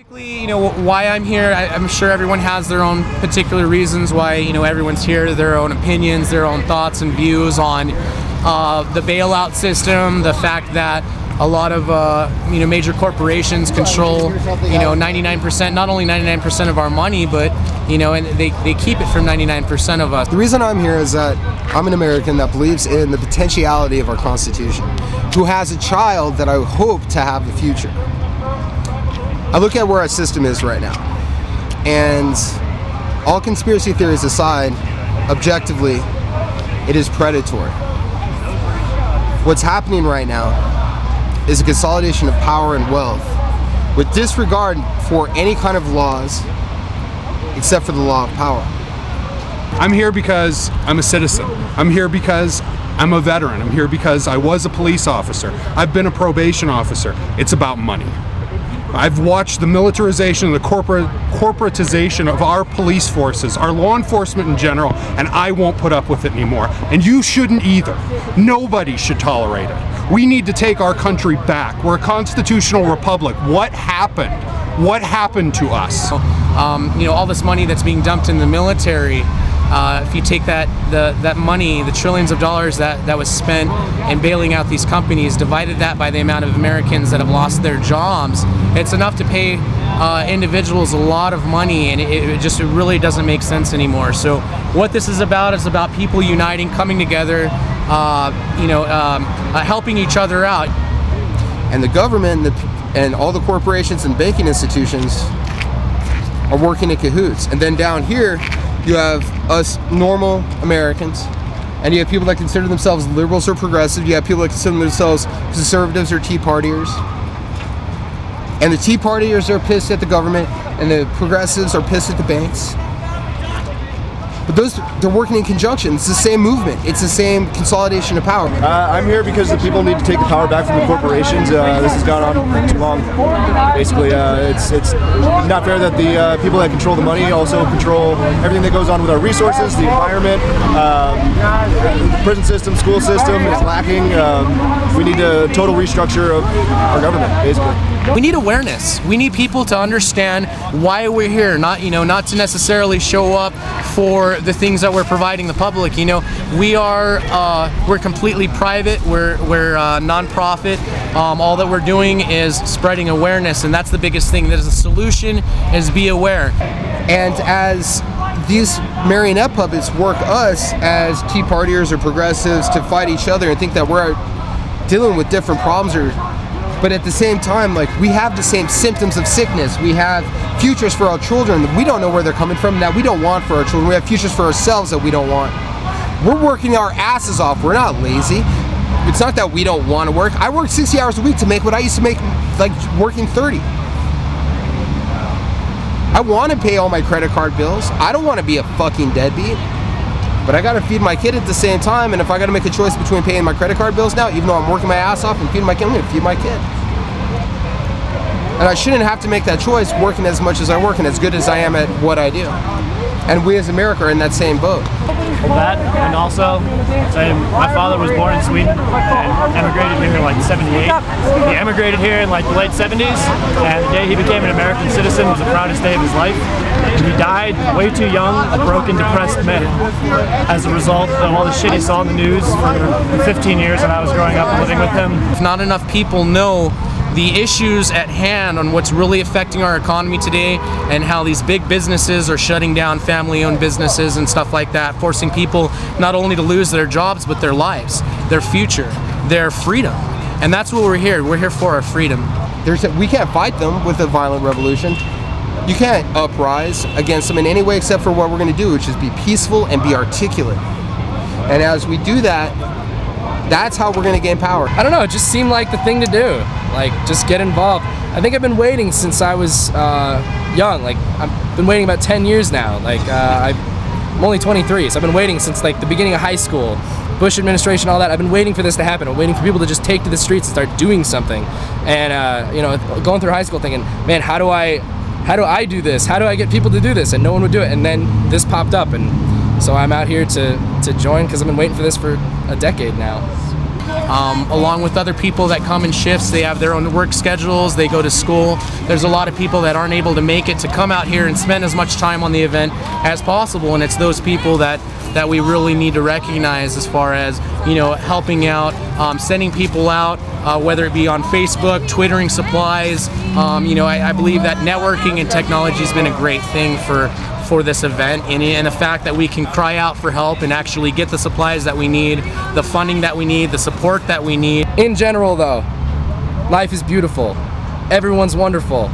Basically, why I'm here, I'm sure everyone has their own particular reasons why, everyone's here, their own opinions, their own thoughts and views on the bailout system, the fact that a lot of major corporations control 99%, not only 99% of our money, but and they keep it from 99% of us. The reason I'm here is that I'm an American that believes in the potentiality of our Constitution, who has a child that I hope to have the future. I look at where our system is right now, and all conspiracy theories aside, objectively, it is predatory. What's happening right now is a consolidation of power and wealth with disregard for any kind of laws except for the law of power. I'm here because I'm a citizen. I'm here because I'm a veteran. I'm here because I was a police officer. I've been a probation officer. It's about money. I've watched the militarization and the corporatization of our police forces, our law enforcement in general, and I won't put up with it anymore. And you shouldn't either. Nobody should tolerate it. We need to take our country back. We're a constitutional republic. What happened? What happened to us? All this money that's being dumped in the military, if you take that money, the trillions of dollars that was spent in bailing out these companies, divided that by the amount of Americans that have lost their jobs, it's enough to pay individuals a lot of money, and it really doesn't make sense anymore. So what this is about people uniting, coming together, helping each other out. And the government and all the corporations and banking institutions are working in cahoots. And then down here, you have us normal Americans, and you have people that consider themselves liberals or progressive. You have people that consider themselves conservatives or Tea Partiers. And the Tea Partiers are pissed at the government, and the progressives are pissed at the banks. But they're working in conjunction. It's the same movement. It's the same consolidation of power. I'm here because the people need to take the power back from the corporations. This has gone on too long. Basically, it's not fair that the people that control the money also control everything that goes on with our resources, the environment, the prison system, school system is lacking. We need a total restructure of our government, basically. We need awareness. We need people to understand why we're here, not to necessarily show up for the things that we're providing the public. We're completely private. We're non-profit. All that we're doing is spreading awareness, and that's the biggest thing. There's a solution is be aware. And as these marionette puppets work us as Tea Partiers or progressives to fight each other and think that we're dealing with different problems, but at the same time, we have the same symptoms of sickness. We have futures for our children that we don't know where they're coming from, that we don't want for our children. We have futures for ourselves that we don't want. We're working our asses off. We're not lazy. It's not that we don't want to work. I work 60 hours a week to make what I used to make, working 30. I want to pay all my credit card bills. I don't want to be a fucking deadbeat. But I gotta feed my kid at the same time, and if I gotta make a choice between paying my credit card bills now, even though I'm working my ass off and feeding my kid, I'm gonna feed my kid. And I shouldn't have to make that choice working as much as I work and as good as I am at what I do. And we as America are in that same boat. That, and also, my father was born in Sweden and emigrated here in 78. He emigrated here in the late 70s, and the day he became an American citizen was the proudest day of his life. And he died way too young, a broken, depressed man, as a result of all the shit he saw in the news for the 15 years that I was growing up and living with him. If not enough people know the issues at hand on what's really affecting our economy today, and how these big businesses are shutting down family-owned businesses and stuff like that, forcing people not only to lose their jobs, but their lives, their future, their freedom. And that's what we're here. We're here for our freedom. We can't fight them with a violent revolution. You can't uprise against them in any way except for what we're going to do, which is be peaceful and be articulate. And as we do that, that's how we're going to gain power. I don't know, it just seemed like the thing to do. Just get involved. I think I've been waiting since I was young. I've been waiting about 10 years now. I'm only 23, so I've been waiting since the beginning of high school. Bush administration, all that. I've been waiting for this to happen. I'm waiting for people to just take to the streets and start doing something. And going through high school thinking, man, how do I do this? How do I get people to do this? And no one would do it. And then this popped up, and so I'm out here to join because I've been waiting for this for a decade now. along with other people that come in shifts. They have their own work schedules, they go to school. There's a lot of people that aren't able to make it to come out here and spend as much time on the event as possible, and it's those people that we really need to recognize as far as, you know, helping out, sending people out, whether it be on Facebook, twittering supplies. You know, I believe that networking and technology has been a great thing for this event, and the fact that we can cry out for help and actually get the supplies that we need, the funding that we need, the support that we need. In general though, life is beautiful, everyone's wonderful,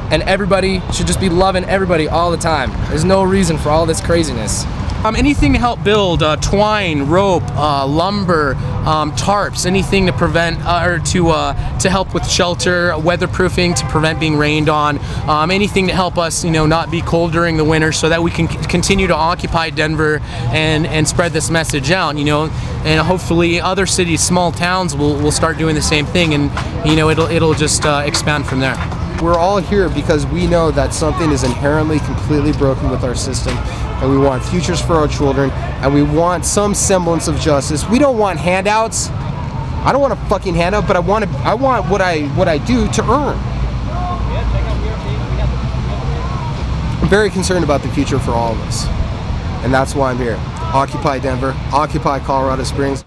and everybody should just be loving everybody all the time. There's no reason for all this craziness. Anything to help build, twine, rope, lumber, tarps, anything to prevent or to help with shelter, weatherproofing to prevent being rained on, anything to help us, you know, not be cold during the winter, so that we can continue to occupy Denver and spread this message out, you know, and hopefully other cities, small towns will start doing the same thing, and you know, it'll just expand from there. We're all here because we know that something is inherently completely broken with our system, and we want futures for our children, and we want some semblance of justice. We don't want handouts. I don't want a fucking handout, but I want what I do to earn. I'm very concerned about the future for all of us, and that's why I'm here. Occupy Denver, occupy Colorado Springs.